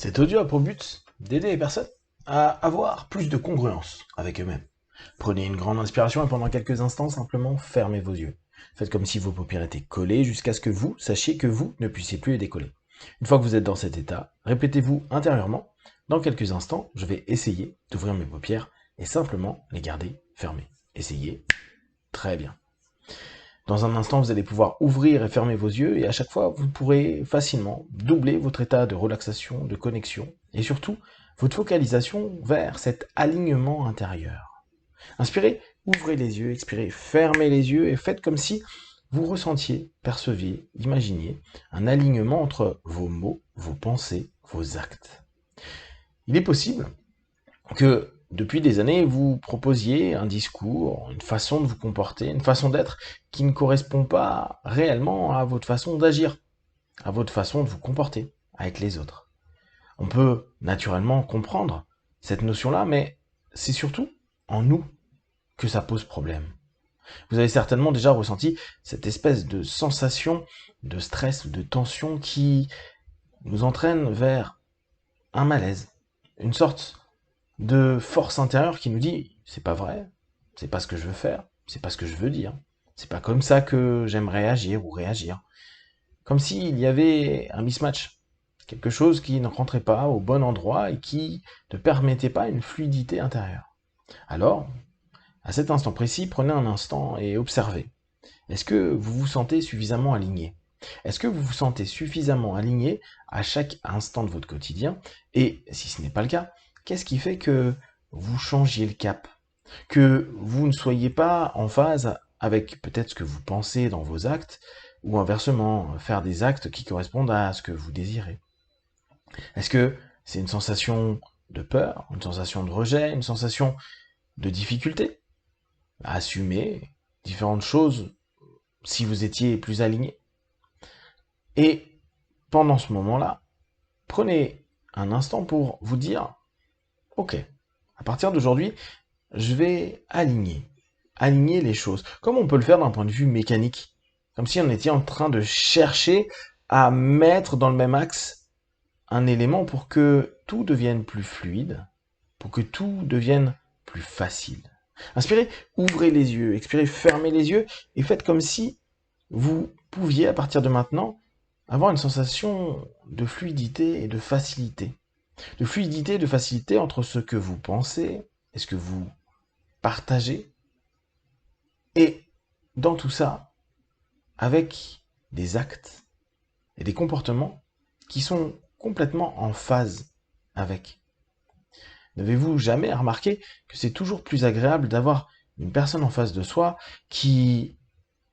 Cet audio a pour but d'aider les personnes à avoir plus de congruence avec eux-mêmes. Prenez une grande inspiration et pendant quelques instants, simplement fermez vos yeux. Faites comme si vos paupières étaient collées jusqu'à ce que vous sachiez que vous ne puissiez plus les décoller. Une fois que vous êtes dans cet état, répétez-vous intérieurement, dans quelques instants, je vais essayer d'ouvrir mes paupières et simplement les garder fermées. Essayez. Très bien. Dans un instant, vous allez pouvoir ouvrir et fermer vos yeux et à chaque fois, vous pourrez facilement doubler votre état de relaxation, de connexion et surtout votre focalisation vers cet alignement intérieur. Inspirez, ouvrez les yeux, expirez, fermez les yeux et faites comme si vous ressentiez, perceviez, imaginiez un alignement entre vos mots, vos pensées, vos actes. Il est possible que depuis des années, vous proposiez un discours, une façon de vous comporter, une façon d'être qui ne correspond pas réellement à votre façon d'agir, à votre façon de vous comporter avec les autres. On peut naturellement comprendre cette notion-là, mais c'est surtout en nous que ça pose problème. Vous avez certainement déjà ressenti cette espèce de sensation de stress ou de tension qui nous entraîne vers un malaise, une sorte de force intérieure qui nous dit c'est pas vrai, c'est pas ce que je veux faire, c'est pas ce que je veux dire, c'est pas comme ça que j'aimerais agir ou réagir. Comme s'il y avait un mismatch, quelque chose qui ne rentrait pas au bon endroit et qui ne permettait pas une fluidité intérieure. Alors, à cet instant précis, prenez un instant et observez. Est-ce que vous vous sentez suffisamment aligné? Est-ce que vous vous sentez suffisamment aligné à chaque instant de votre quotidien? Et si ce n'est pas le cas, qu'est-ce qui fait que vous changiez le cap? Que vous ne soyez pas en phase avec peut-être ce que vous pensez dans vos actes, ou inversement, faire des actes qui correspondent à ce que vous désirez? Est-ce que c'est une sensation de peur, une sensation de rejet, une sensation de difficulté à assumer différentes choses si vous étiez plus aligné? Et pendant ce moment-là, prenez un instant pour vous dire, ok, à partir d'aujourd'hui, je vais aligner les choses, comme on peut le faire d'un point de vue mécanique, comme si on était en train de chercher à mettre dans le même axe un élément pour que tout devienne plus fluide, pour que tout devienne plus facile. Inspirez, ouvrez les yeux, expirez, fermez les yeux et faites comme si vous pouviez, à partir de maintenant, avoir une sensation de fluidité et de facilité. De fluidité et de facilité entre ce que vous pensez et ce que vous partagez. Et dans tout ça, avec des actes et des comportements qui sont complètement en phase avec. N'avez-vous jamais remarqué que c'est toujours plus agréable d'avoir une personne en face de soi qui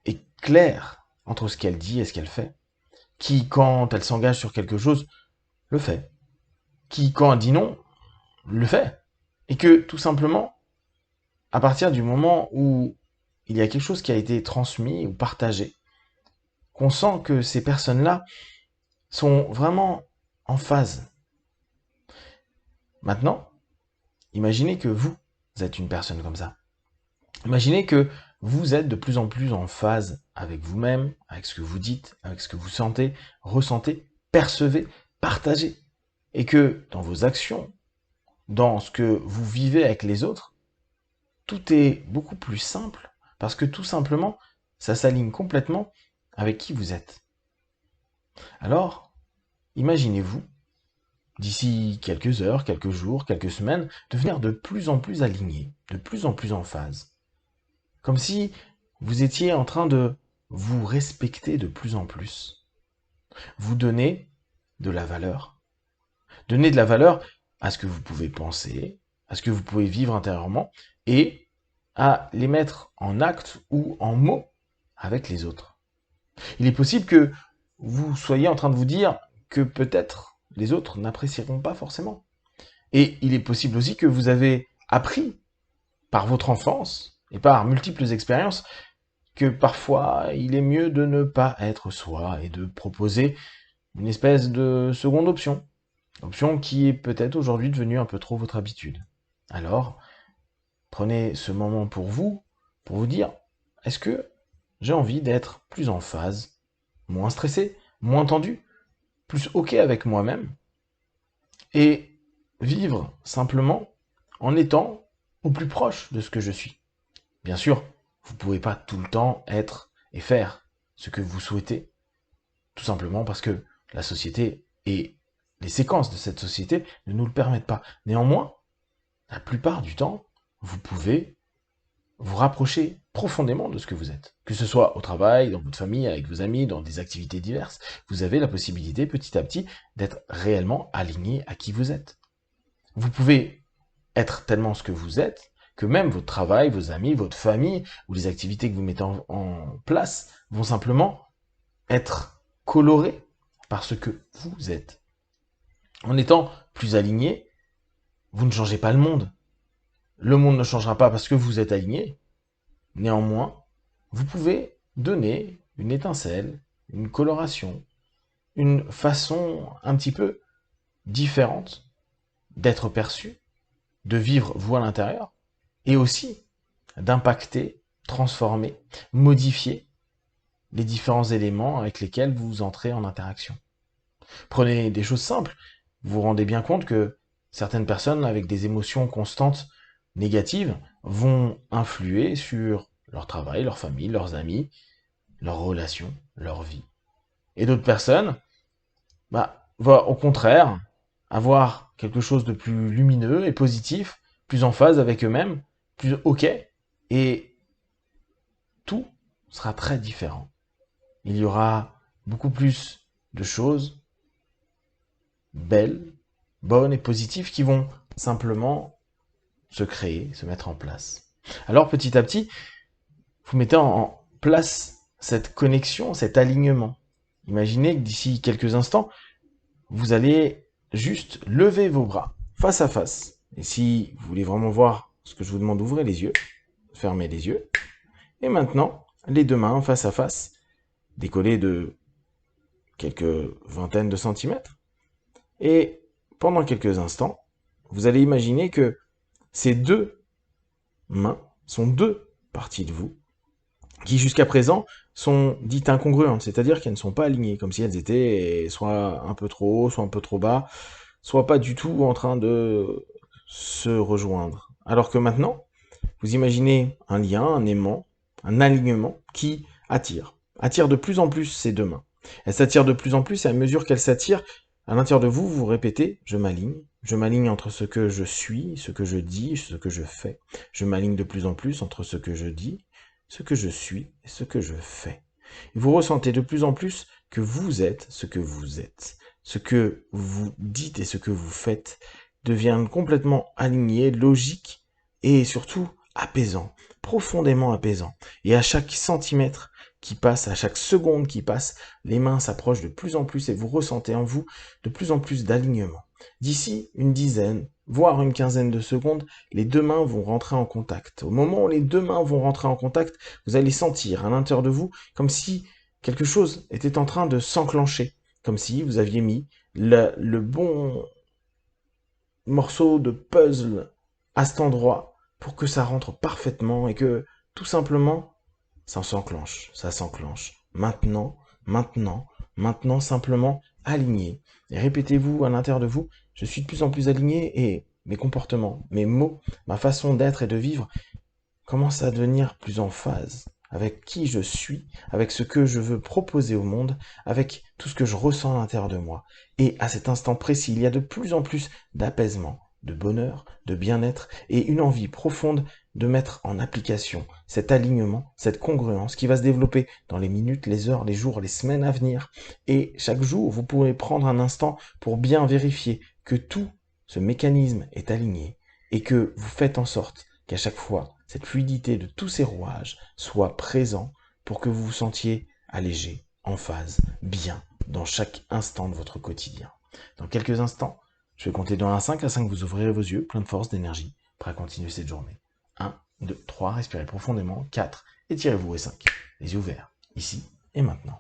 est claire entre ce qu'elle dit et ce qu'elle fait, qui, quand elle s'engage sur quelque chose, le fait, qui, quand elle dit non, le fait, et que, tout simplement, à partir du moment où il y a quelque chose qui a été transmis ou partagé, qu'on sent que ces personnes-là sont vraiment en phase. Maintenant, imaginez que vous êtes une personne comme ça. Imaginez que vous êtes de plus en plus en phase avec vous-même, avec ce que vous dites, avec ce que vous sentez, ressentez, percevez, partagez. Et que dans vos actions, dans ce que vous vivez avec les autres, tout est beaucoup plus simple parce que tout simplement, ça s'aligne complètement avec qui vous êtes. Alors, imaginez-vous, d'ici quelques heures, quelques jours, quelques semaines, devenir de plus en plus aligné, de plus en plus en phase. Comme si vous étiez en train de vous respecter de plus en plus. Vous donnez de la valeur. Donnez de la valeur à ce que vous pouvez penser, à ce que vous pouvez vivre intérieurement, et à les mettre en acte ou en mots avec les autres. Il est possible que vous soyez en train de vous dire que peut-être les autres n'apprécieront pas forcément. Et il est possible aussi que vous avez appris par votre enfance et par multiples expériences que parfois il est mieux de ne pas être soi et de proposer une espèce de seconde option. Option qui est peut-être aujourd'hui devenue un peu trop votre habitude. Alors, prenez ce moment pour vous dire, est-ce que j'ai envie d'être plus en phase, moins stressé, moins tendu, plus ok avec moi-même, et vivre simplement en étant au plus proche de ce que je suis. Bien sûr, vous ne pouvez pas tout le temps être et faire ce que vous souhaitez, tout simplement parce que la société et les séquences de cette société ne nous le permettent pas. Néanmoins, la plupart du temps, vous pouvez vous rapprocher profondément de ce que vous êtes. Que ce soit au travail, dans votre famille, avec vos amis, dans des activités diverses, vous avez la possibilité petit à petit d'être réellement aligné à qui vous êtes. Vous pouvez être tellement ce que vous êtes que même votre travail, vos amis, votre famille ou les activités que vous mettez en place vont simplement être colorées par ce que vous êtes. En étant plus aligné, vous ne changez pas le monde. Le monde ne changera pas parce que vous êtes aligné. Néanmoins, vous pouvez donner une étincelle, une coloration, une façon un petit peu différente d'être perçu, de vivre vous à l'intérieur, et aussi d'impacter, transformer, modifier les différents éléments avec lesquels vous entrez en interaction. Prenez des choses simples. Vous vous rendez bien compte que certaines personnes avec des émotions constantes négatives vont influer sur leur travail, leur famille, leurs amis, leurs relations, leur vie. Et d'autres personnes, vont au contraire avoir quelque chose de plus lumineux et positif, plus en phase avec eux-mêmes, plus ok, et tout sera très différent. Il y aura beaucoup plus de choses belles, bonnes et positives qui vont simplement se créer, se mettre en place. Alors petit à petit, vous mettez en place cette connexion, cet alignement. Imaginez que d'ici quelques instants, vous allez juste lever vos bras face à face. Et si vous voulez vraiment voir ce que je vous demande, ouvrez les yeux, fermez les yeux. Et maintenant, les deux mains face à face, décollées de quelques vingtaines de centimètres. Et pendant quelques instants, vous allez imaginer que ces deux mains sont deux parties de vous qui jusqu'à présent sont dites incongruentes, c'est-à-dire qu'elles ne sont pas alignées, comme si elles étaient soit un peu trop haut, soit un peu trop bas, soit pas du tout en train de se rejoindre. Alors que maintenant, vous imaginez un lien, un aimant, un alignement qui attire de plus en plus ces deux mains. Elles s'attirent de plus en plus et à mesure qu'elles s'attirent, à l'intérieur de vous, vous répétez « je m'aligne entre ce que je suis, ce que je dis, ce que je fais. Je m'aligne de plus en plus entre ce que je dis, ce que je suis et ce que je fais. » Et vous ressentez de plus en plus que vous êtes ce que vous êtes. Ce que vous dites et ce que vous faites deviennent complètement alignés, logiques et surtout apaisants, profondément apaisants. Et à chaque centimètre qui passe, à chaque seconde qui passe, les mains s'approchent de plus en plus et vous ressentez en vous de plus en plus d'alignement. D'ici une dizaine, voire une quinzaine de secondes, les deux mains vont rentrer en contact. Au moment où les deux mains vont rentrer en contact, vous allez sentir à l'intérieur de vous comme si quelque chose était en train de s'enclencher, comme si vous aviez mis le bon morceau de puzzle à cet endroit pour que ça rentre parfaitement et que tout simplement ça s'enclenche. Maintenant, simplement aligné. Et répétez-vous à l'intérieur de vous, je suis de plus en plus aligné et mes comportements, mes mots, ma façon d'être et de vivre commencent à devenir plus en phase avec qui je suis, avec ce que je veux proposer au monde, avec tout ce que je ressens à l'intérieur de moi. Et à cet instant précis, il y a de plus en plus d'apaisement, de bonheur, de bien-être et une envie profonde de mettre en application cet alignement, cette congruence qui va se développer dans les minutes, les heures, les jours, les semaines à venir. Et chaque jour, vous pourrez prendre un instant pour bien vérifier que tout ce mécanisme est aligné et que vous faites en sorte qu'à chaque fois, cette fluidité de tous ces rouages soit présent pour que vous vous sentiez allégé, en phase, bien, dans chaque instant de votre quotidien. Dans quelques instants, je vais compter de 1 à 5. À 5, vous ouvrirez vos yeux, plein de force, d'énergie, prêt à continuer cette journée. 1, 2, 3, respirez profondément. 4, étirez-vous et 5. Les yeux ouverts, ici et maintenant.